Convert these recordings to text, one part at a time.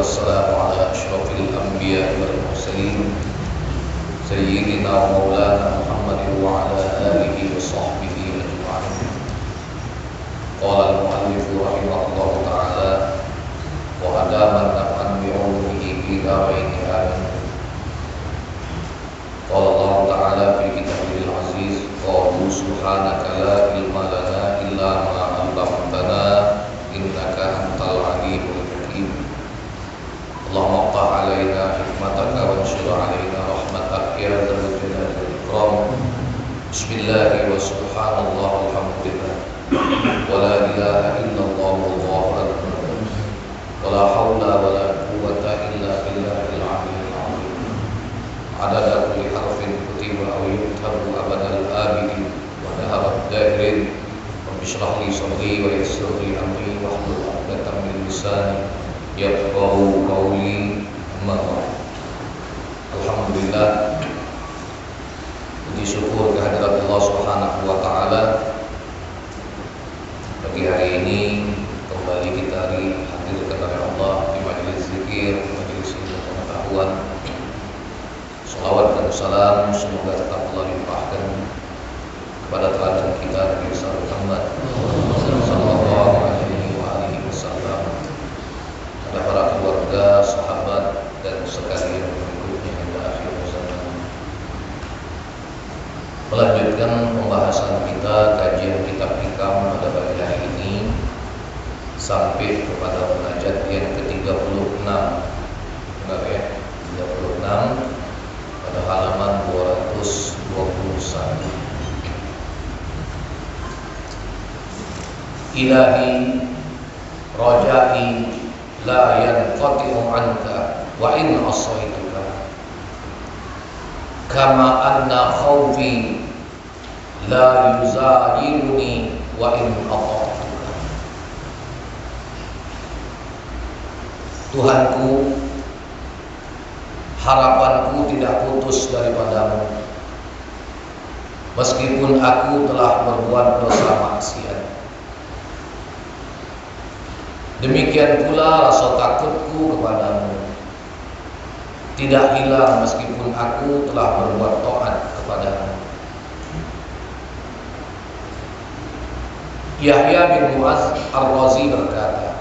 والسلام على أشرف الأنبياء والمرسلين سيدنا ومولانا محمد وعلى آله وصحبه أجمعين. قال المؤلف رحمه الله تعالى: وأدام النفع بعلومه في دارين آمين. قال الله تعالى في كتابه العزيز: قالوا سبحانك لا علم لنا إلا ما علمتنا إنك أنت العليم الحكيم. اللهم افتح علينا حكمتك وانشر علينا رحمتك يا ذا الجلال والإكرام. بسم الله وسبحان الله والحمد لله ولا إله إلا الله والله أكبر ولا حول ولا قوة إلا بالله العلي العظيم. عدد كل حرف كتب أو يكتب أبد الآبدين ودهر الدائرين. رب اشرح لي صدري ويسر لي أمري واحلل عقدة من لساني yafqahu qawli. Amma ba'd. Alhamdulillah, puji syukur kehadirat Allah Subhanahu wa taala. Pagi hari ini kembali kita hadir kepada Allah di majelis zikir, majelis ilmu pengetahuan. Shalawat dan salam semoga tetap Allah limpahkan kepada teladan kita Nabi Muhammad sallallahu alaihi wasallam, kepada para keluarga, sahabat dan sekalian berikutnya hingga akhir zaman. Melanjutkan pembahasan kita, kajian kitab Hikam pada pagi hari ini sampai kepada munajat yang ke-36. Benar ya? 36 pada halaman 221. Ilahi rajai la yanqati'u anka wa in asaituka kama anna khawfi la yuzayiruni wa in ata'tuka. Tuhanku, harapanku tidak putus daripadamu meskipun aku telah berbuat dosa maksiat. Demikian pula rasa takutku kepadamu tidak hilang meskipun aku telah berbuat taat kepadamu. Yahya bin Mu'adz Ar-Razi berkata,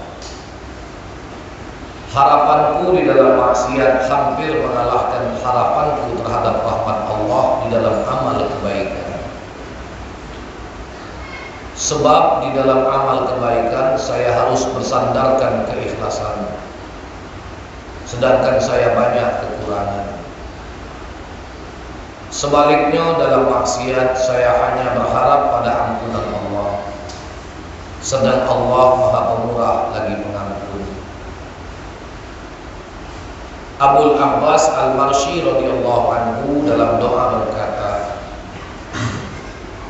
harapanku di dalam maksiat hampir mengalahkan harapanku terhadap rahmat Allah di dalam amal kebaikan. Sebab di dalam amal kebaikan saya harus bersandarkan keikhlasan, sedangkan saya banyak kekurangan. Sebaliknya dalam maksiat saya hanya berharap pada ampunan Allah, sedang Allah Maha Pemurah lagi Pengampun. Abul Abbas Al-Marsyi radhiyallahu anhu dalam doa berkata,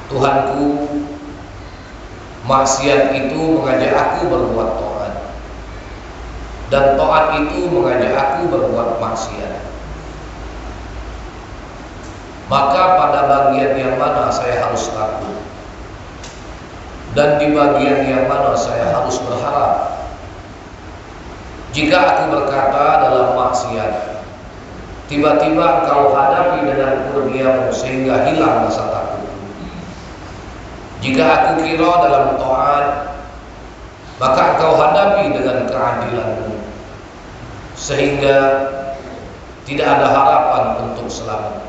Tuhanku, maksiat itu mengajak aku berbuat taat, dan taat itu mengajak aku berbuat maksiat. Maka pada bagian yang mana saya harus takut, dan di bagian yang mana saya harus berharap? Jika aku berkata dalam maksiat, tiba-tiba Engkau hadapi dengan kurniamu sehingga hilang rasa takut. Jika aku kira dalam taat, maka Engkau hadapi dengan keadilanmu sehingga tidak ada harapan untuk selamat.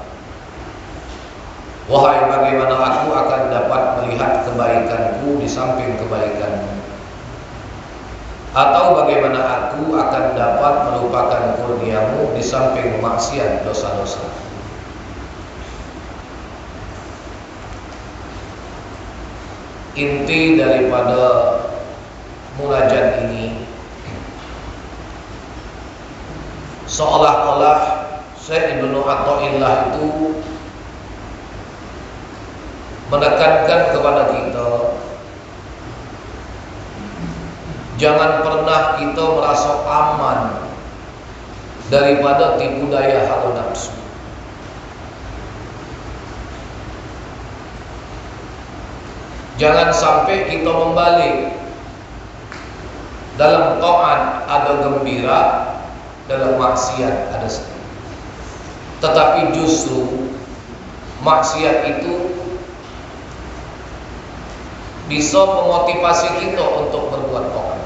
Wahai, bagaimana aku akan dapat melihat kebaikanku di samping kebaikanmu? Atau bagaimana aku akan dapat melupakan kurniamu di samping maksiat dosa-dosa? Inti daripada munajat ini seolah-olah Syekh Ibnu Athaillah itu menekankan kepada kita, jangan pernah kita merasa aman daripada tipu daya hawa nafsu. Jangan sampai kita membalik. Dalam taat ada gembira, dalam maksiat ada sedih. Tetapi justru maksiat itu bisa memotivasi kita untuk berbuat taat.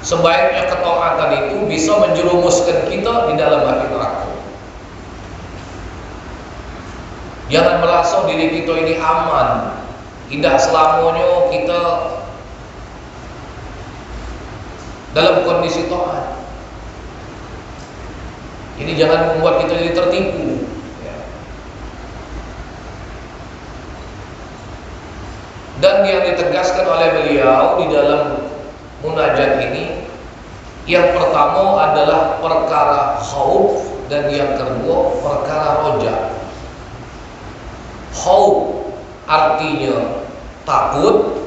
Sebaiknya ketaatan itu bisa menjerumuskan kita di dalam api neraka. Jangan merasa diri kita ini aman. Tidak selamanya kita dalam kondisi taat. Ini jangan membuat kita jadi tertipu. Dan yang ditegaskan oleh beliau di dalam munajat ini, yang pertama adalah perkara khauf dan yang kedua perkara roja. Khauf artinya takut,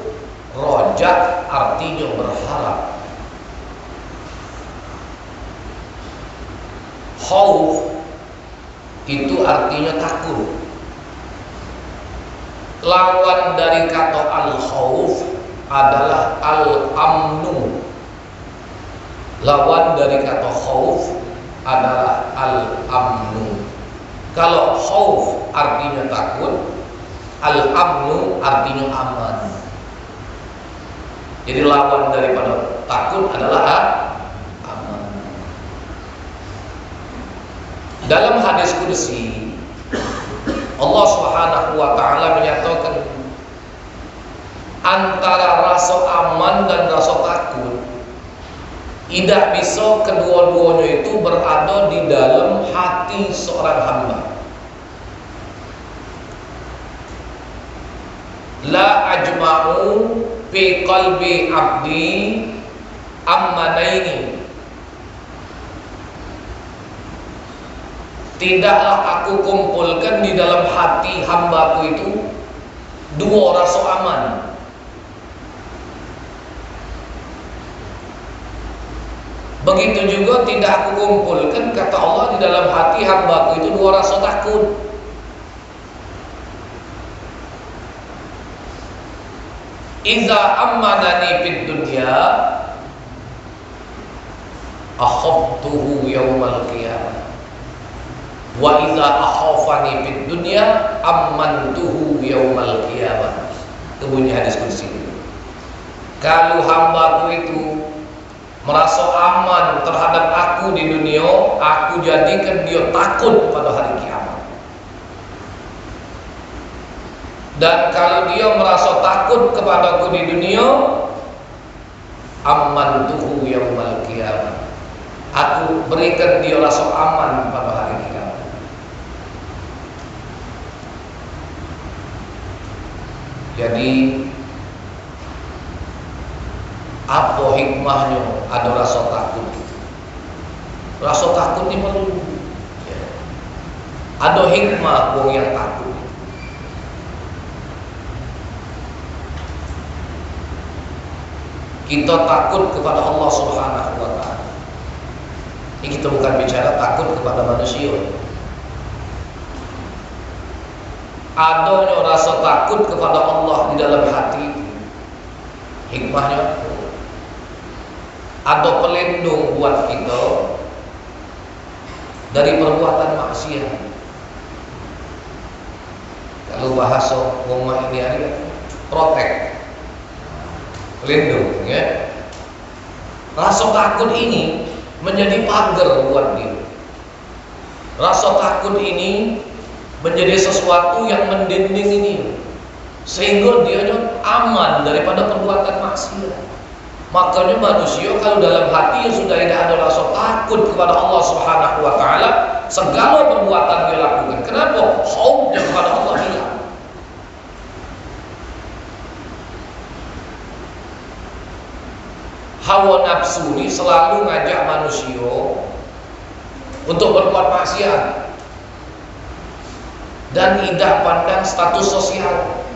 roja artinya berharap. Khauf itu artinya takut. Lawan dari kata al-khauf adalah al-amnu. Lawan dari kata khauf adalah al-amnu. Kalau khauf artinya takut, al-amnu artinya aman. Jadi lawan daripada takut adalah aman. Dalam hadis qudsi Allah Subhanahu wa taala menyatakan antara rasa aman dan rasa takut tidak bisa kedua-duanya itu berada di dalam hati seorang hamba. La ajma'u fi qalbi abdi ammanaini. Tidaklah aku kumpulkan di dalam hati hambaku itu dua rasa aman. Begitu juga tidak aku kumpulkan, kata Allah, di dalam hati hambaku itu dua rasa takut. Iza ammanani fid dunya akhaftuhu yaumal qiyamah. Wa idza akhafani fid dunya amantuhu yaumal qiyamah. Itu bunyi hadis qudsi. Kalau hambaku itu merasa aman terhadap aku di dunia, aku jadikan dia takut pada hari kiamat. Dan kalau dia merasa takut kepadaku di dunia, amantuhu yaumal qiyamah. Aku berikan dia rasa aman pada hari kiamat. Jadi apa hikmahnya ada rasa takut? Rasa takut ini perlu. Ada hikmah orang yang takut. Kita takut kepada Allah Subhanahu wa taala. Ini kita bukan bicara takut kepada manusia. Adanya rasa takut kepada Allah di dalam hati. Hikmahnya ada pelindung buat kita dari perbuatan maksiat. Kalau bahasa rumah ini ada protek, pelindung, ya. Rasa takut ini menjadi pagar buat dia. Rasa takut ini menjadi sesuatu yang mendinding ini, sehingga dia aman daripada perbuatan maksiat. Makanya manusia kalau dalam hati sudah tidak ada rasa takut kepada Allah Subhanahu wa taala, segala perbuatan dia lakukan. Kenapa? Khaufnya kepada Allah hilang. Hawa nafsu ini selalu ngajak manusia untuk berbuat maksiat dan tidak pandang status sosial.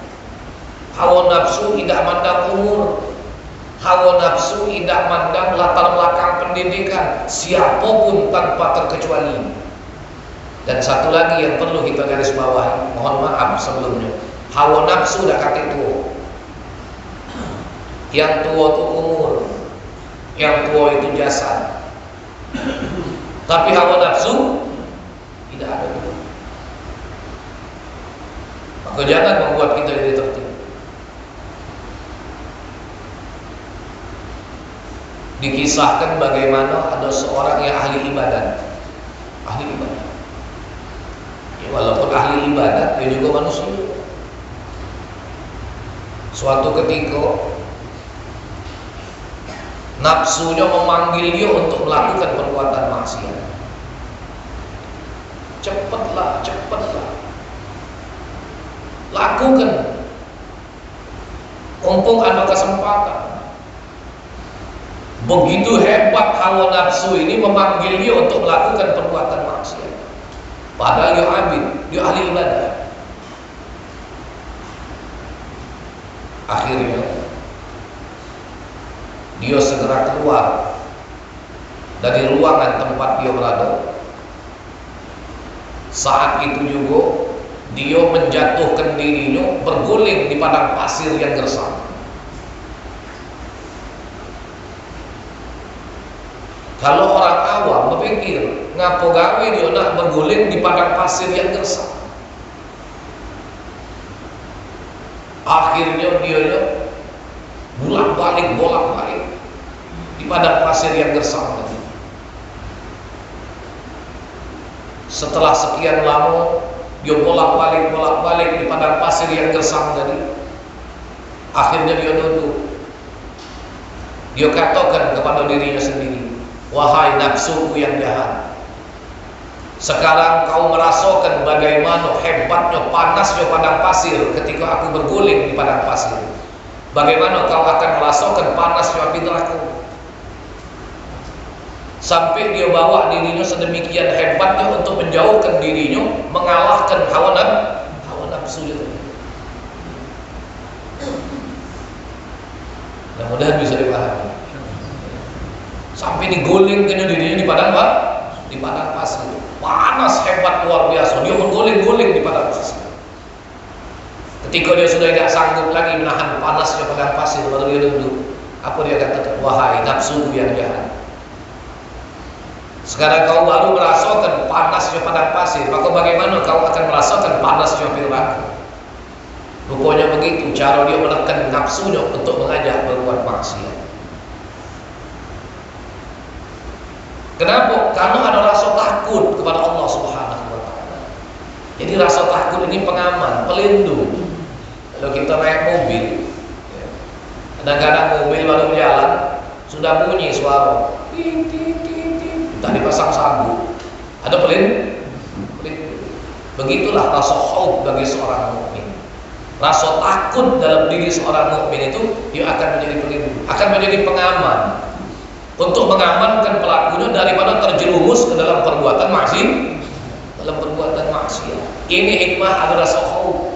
Hawa nafsu tidak mandang umur. Hawa nafsu tidak mandang latar belakang pendidikan, siapapun tanpa terkecuali. Dan satu lagi yang perlu kita garis bawahi, mohon maaf sebelumnya, hawa nafsu dah kata tua. Yang tua itu umur, yang tua itu jasad. Tapi hawa nafsu tidak ada. Maka jangan membuat kita ini tertipu. Dikisahkan bagaimana ada seorang yang ahli ibadat. Ahli ibadat. Ya, walaupun ahli ibadat, dia juga manusia. Suatu ketika nafsunya memanggil dia untuk melakukan perbuatan maksiat. Cepatlah, lakukan. Mumpung ada kesempatan. Begitu hebat hawa nafsu ini memanggil dia untuk melakukan perbuatan maksiat. Padahal dia abid, dia ahli ibadah. Akhirnya dia segera keluar dari ruangan tempat dia berada. Saat itu juga dia menjatuhkan dirinya berguling di padang pasir yang gersang. Kalau orang awam berpikir, ngapo gawe dia nak berguling di padang pasir yang gersang. Akhirnya dia bolak-balik di padang pasir yang gersang tadi. Setelah sekian lama dia bolak-balik di padang pasir yang gersang tadi. Akhirnya dia duduk. Dia katakan kepada dirinya sendiri, wahai nafsuku yang jahat, sekarang kau merasakan bagaimana hebatnya panasnya padang pasir ketika aku berguling di padang pasir. Bagaimana kau akan merasakan panasnya api neraka. Sampai dia bawa dirinya sedemikian hebatnya untuk menjauhkan dirinya, mengalahkan hawa nafsu itu. Mudah-mudahan bisa dipahami. Sampai diguling dirinya di padang pasir. Panas hebat luar biasa. Dia mengguling-guling di padang pasir. Ketika dia sudah tidak sanggup lagi menahan panasnya padang pasir, baru dia duduk. Apa dia katakan? Wahai nafsu yang jahat, sekarang kau baru merasakan panasnya padang pasir, maka bagaimana kau akan merasakan panasnya api neraka? Rupanya begitu cara dia menekan nafsunya untuk mengajak berbuat maksiat. Kenapa? Karena ada rasa takut kepada Allah Subhanahu wa Ta'ala. Jadi rasa takut ini pengaman, pelindung. Kalau kita naik mobil, kadang-kadang mobil baru berjalan sudah bunyi suara, tadi pasang sagu, ada pelindung. Begitulah rasa khauf bagi seorang mukmin. Rasa takut dalam diri seorang mukmin itu dia akan menjadi pelindung, akan menjadi pengaman untuk mengamankan pelakunya daripada terjerumus ke dalam perbuatan maksiat. Ini hikmah ada rasa khauf.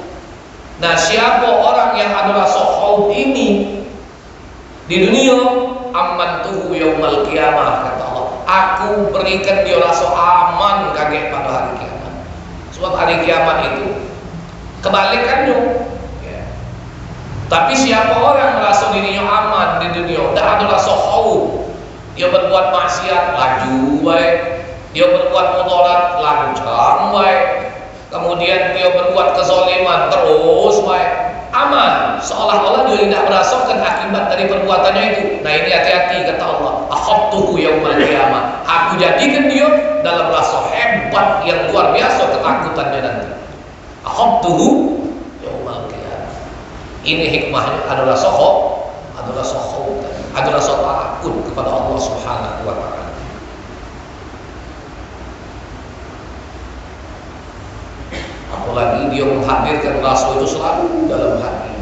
Nah, siapa orang yang ada rasa khauf ini di dunia, amantuhu yaumal qiyamah, kata Allah, aku berikan dia rasa aman kaget pada hari kiamat. Sebab hari kiamat itu kebalikannya. Tapi siapa orang merasa dirinya aman di dunia, tidak ada rasa khauf, dia berbuat maksiat laju baik, dia berbuat mudarat lancang baik, kemudian dia berbuat kezaliman terus baik, aman, seolah-olah dia tidak merasakan akibat dari perbuatannya itu. Nah, ini hati-hati, kata Allah, akhadtuhu yaumal qiyamah, aku jadikan dia dalam rasa hebat yang luar biasa ketakutannya nanti. Akhadtuhu yaumal qiyamah. Ini hikmahnya adalah khauf, ada rasa takut kepada Allah Subhanahu wa Ta'ala. Apalagi dia menghadirkan rasa itu selalu dalam hati.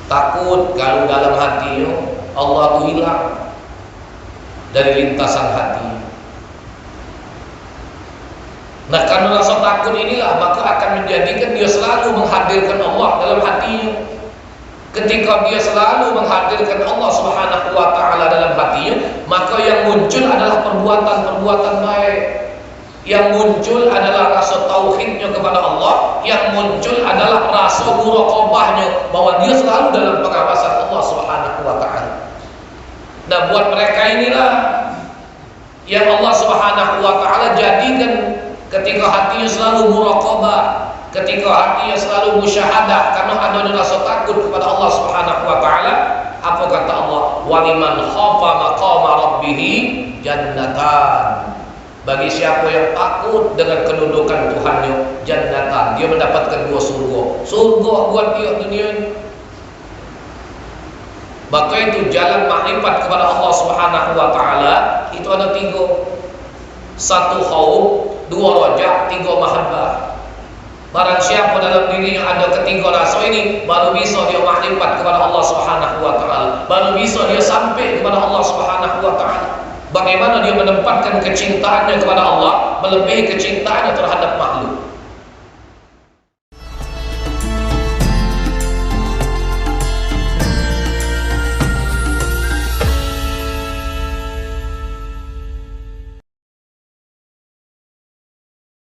Takut kalau dalam hatinya Allah itu hilang dari lintasan hati. Nah, karena rasa takut inilah maka akan menjadikan dia selalu menghadirkan Allah dalam hatinya. Ketika dia selalu menghadirkan Allah Subhanahu wa Ta'ala dalam hatinya, maka yang muncul adalah perbuatan-perbuatan baik. Yang muncul adalah rasa tauhidnya kepada Allah, yang muncul adalah rasa muraqabahnya bahwa dia selalu dalam pengawasan Allah Subhanahu wa Ta'ala. Nah, buat mereka inilah yang Allah Subhanahu wa taala jadikan ketika hatinya selalu muraqabah, ketika hatinya selalu musyahadah karena ada rasa takut kepada Allah Subhanahu wa taala. Apa kata Allah? Waliman khafa maqama rabbih jannatan. Bagi siapa yang takut dengan kedudukan Tuhannya, jannatan, dia mendapatkan dua surga. Surga buat dia dunia ini. Maka itu jalan makrifat kepada Allah Subhanahu wa taala itu ada tiga. Satu khauf, dua raja, tiga mahabbah. Barang siapa dalam dirinya ada ketiga rasa ini, baru bisa dia makrifat kepada Allah Subhanahu wa taala. Baru bisa dia sampai kepada Allah Subhanahu wa taala. Bagaimana dia menempatkan kecintaannya kepada Allah melebihi kecintaannya terhadap makhluk.